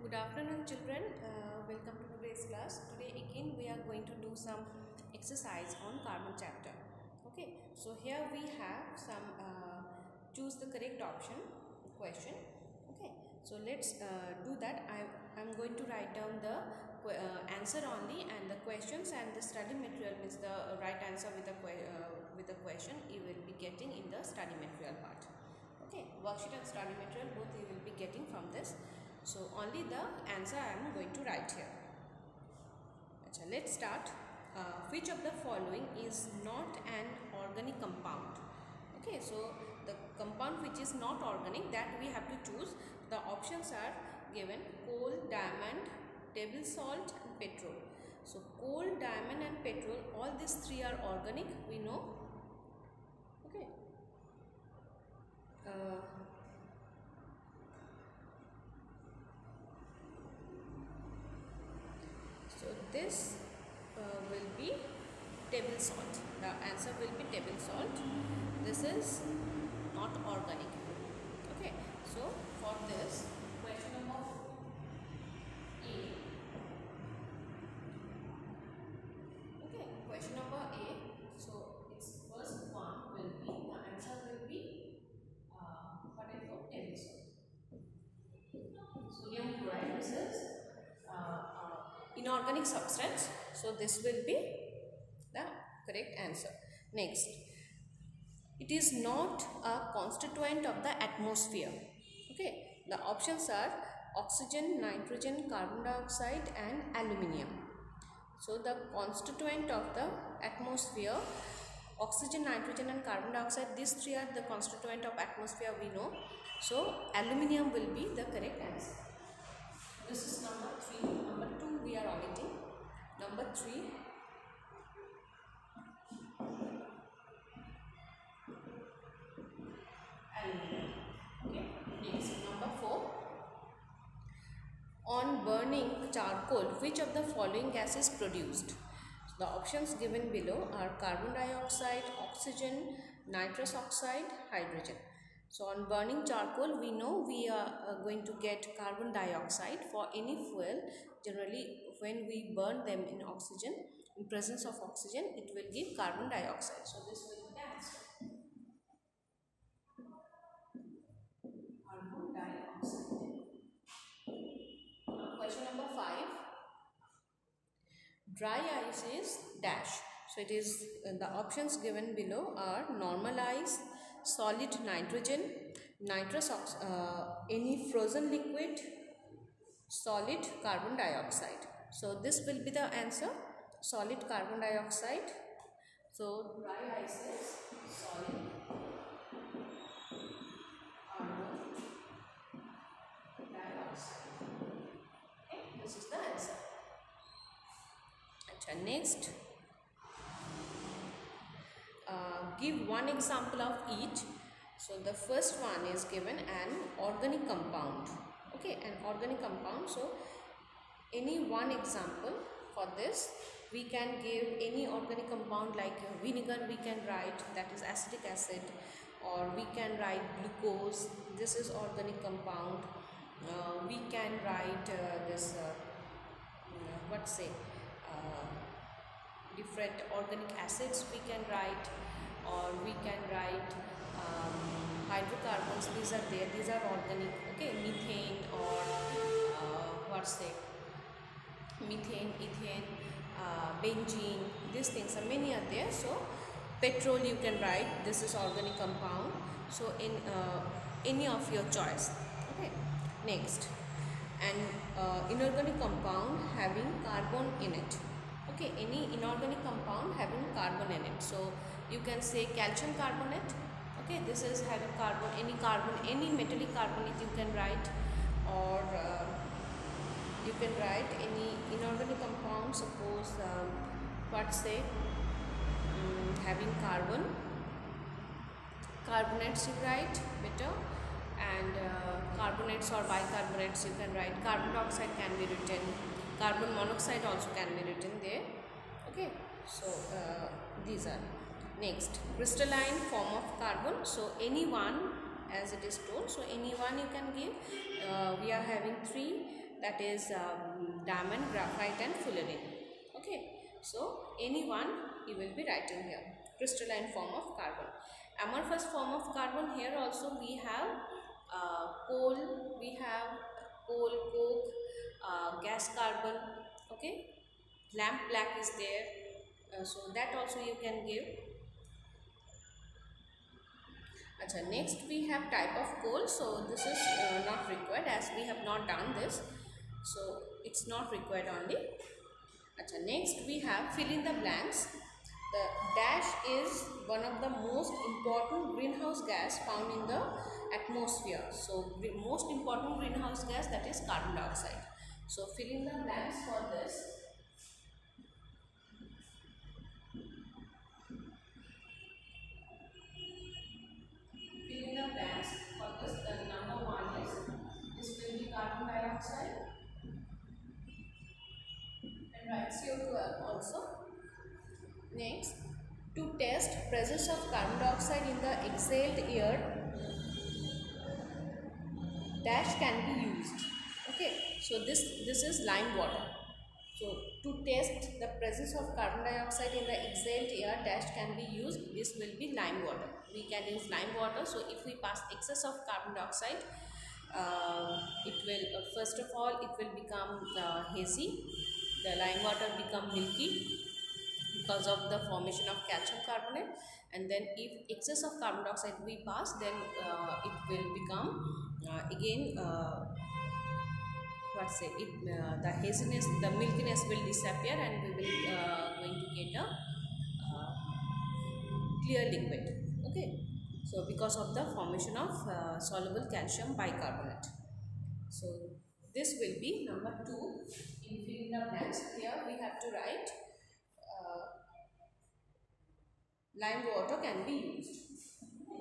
Good afternoon children, welcome to today's class. Today again we are going to do some exercise on carbon chapter. Okay, so here we have some choose the correct option question. Okay, so let's do that. I'm going to write down the answer only, and the questions and the study material means the right answer with the question you will be getting in the study material part. Okay, worksheet and study material both you will be getting from this. So only the answer I am going to write here. Achha, let's start. Which of the following is not an organic compound? Okay, so the compound which is not organic, that we have to choose. The options are given: coal, diamond, table salt and petrol. So coal, diamond and petrol, all these three are organic, we know. Okay. So this will be table salt. The answer will be table salt. This is not organic. Okay. So for this question number A. Okay. Question number A. So its first one will be, the answer will be potato table salt. Sodium chloride, this is inorganic substance, so this will be the correct answer. Next, it is not a constituent of the atmosphere. Okay, the options are oxygen, nitrogen, carbon dioxide and aluminium. So the constituent of the atmosphere, oxygen, nitrogen and carbon dioxide, these three are the constituent of atmosphere, we know. So aluminium will be the correct answer. This is number 3. Number 2 we are omitting. Number 3. Aluminium. Okay. Next, number 4. On burning charcoal, which of the following gas is produced? So the options given below are carbon dioxide, oxygen, nitrous oxide, hydrogen. So on burning charcoal, we know we are going to get carbon dioxide. For any fuel, generally when we burn them in oxygen, in presence of oxygen, it will give carbon dioxide. So this will be the answer. Carbon dioxide. Question number 5. Dry ice is dash. So it is the options given below are normal ice, solid nitrogen, nitrous any frozen liquid, solid carbon dioxide. So this will be the answer, solid carbon dioxide. So dry ice is solid carbon dioxide. Okay, this is the answer. Next, give one example of each. So the first one is given an organic compound. Okay, an organic compound. So any one example for this, we can give any organic compound like vinegar, we can write that is acetic acid, or we can write glucose, this is organic compound. We can write different organic acids we can write, or we can write hydrocarbons, these are there, these are organic. Okay, methane or methane, ethane, benzene, these things are many are there. So petrol you can write, this is organic compound. So in any of your choice. Okay, next, an inorganic compound having carbon in it. Okay, any inorganic compound having carbon in it. So you can say calcium carbonate. Okay, this is having carbon, any metallic carbonate you can write, or you can write any inorganic compound, suppose having carbonates you write better, and carbonates or bicarbonates you can write. Carbon dioxide can be written, carbon monoxide also can be written there. Okay, so these are. Next, crystalline form of carbon. So any one, as it is told, so any one you can give. We are having 3, that is diamond, graphite and fullerene. Okay, so any one you will be writing here. Crystalline form of carbon. Amorphous form of carbon, here also we have coal, coke, gas carbon, okay, lamp black is there, so that also you can give. Achha, next we have type of coal, so this is not required as we have not done this, so it's not required only. Achha, next we have fill in the blanks. The dash is one of the most important greenhouse gas found in the atmosphere. So most important greenhouse gas, that is carbon dioxide. So fill in the blanks for this. Fill in the blanks for this. The number one is, this will be carbon dioxide. And write CO2 also. Next, to test presence of carbon dioxide in the exhaled air, dash can be used. Okay, so this is lime water. So to test the presence of carbon dioxide in the exhaled air, dash can be used. This will be lime water. We can use lime water. So if we pass excess of carbon dioxide, it will first of all it will become hazy. The lime water become milky because of the formation of calcium carbonate, and then if excess of carbon dioxide we pass, then it will become again the haziness, the milkiness will disappear, and we will going to get a clear liquid. Okay, so because of the formation of soluble calcium bicarbonate. So this will be number 2 in filling the blanks. Here we have to write lime water can be used.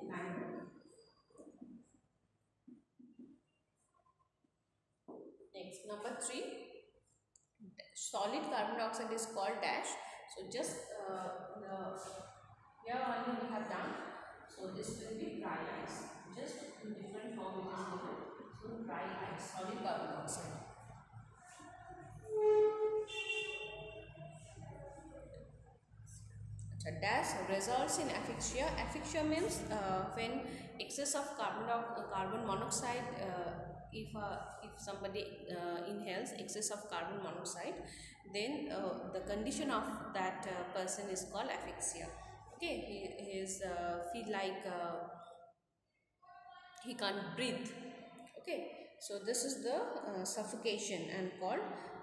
Lime water. Next, number 3, solid carbon dioxide is called dash. So just here only we have done. So this will be dry ice. Just in different form it is given. So dry ice, solid carbon dioxide. Dash results in asphyxia. Asphyxia means when excess of carbon monoxide, if somebody inhales excess of carbon monoxide, then the condition of that person is called asphyxia. Okay, he is feel like he can't breathe. Okay, so this is the suffocation and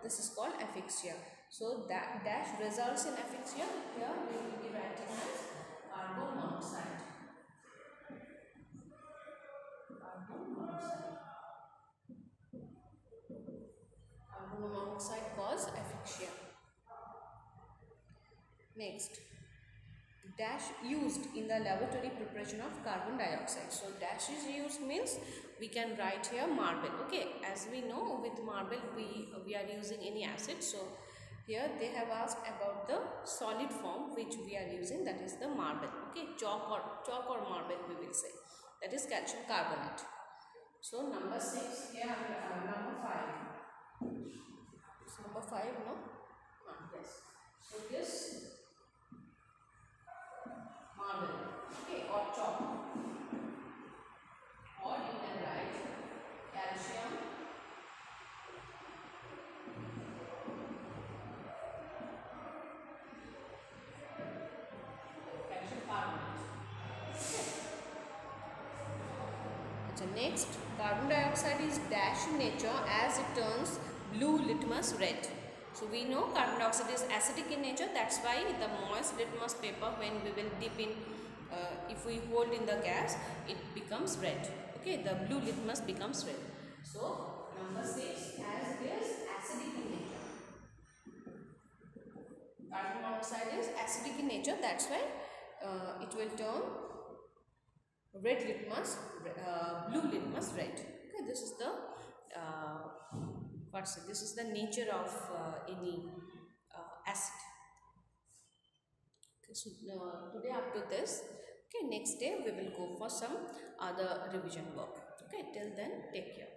this is called asphyxia. So that dash results in asphyxia. Here we will be writing as carbon monoxide. Carbon monoxide. Carbon monoxide cause asphyxia. Next, dash used in the laboratory preparation of carbon dioxide. So dash is used means we can write here marble. Okay, as we know with marble we are using any acid. So here they have asked about the solid form which we are using, that is the marble. Okay, chalk or marble we will say, that is calcium carbonate. So number 6 here, number 5. It's number 5, no? Yes. So this marble, okay, or chalk, or you can write calcium carbonate. Okay. Next, carbon dioxide is dash in nature as it turns blue litmus red. So we know carbon dioxide is acidic in nature, that's why the moist litmus paper, when we will dip in, if we hold in the gas, it becomes red. Okay, the blue litmus becomes red. So number 6, as it is acidic in nature. Carbon monoxide is acidic in nature, that's why it will turn red litmus, blue litmus red. Okay, this is the this is the nature of any acid. Okay, so today up to this. Okay, next day we will go for some other revision work. Okay, till then take care.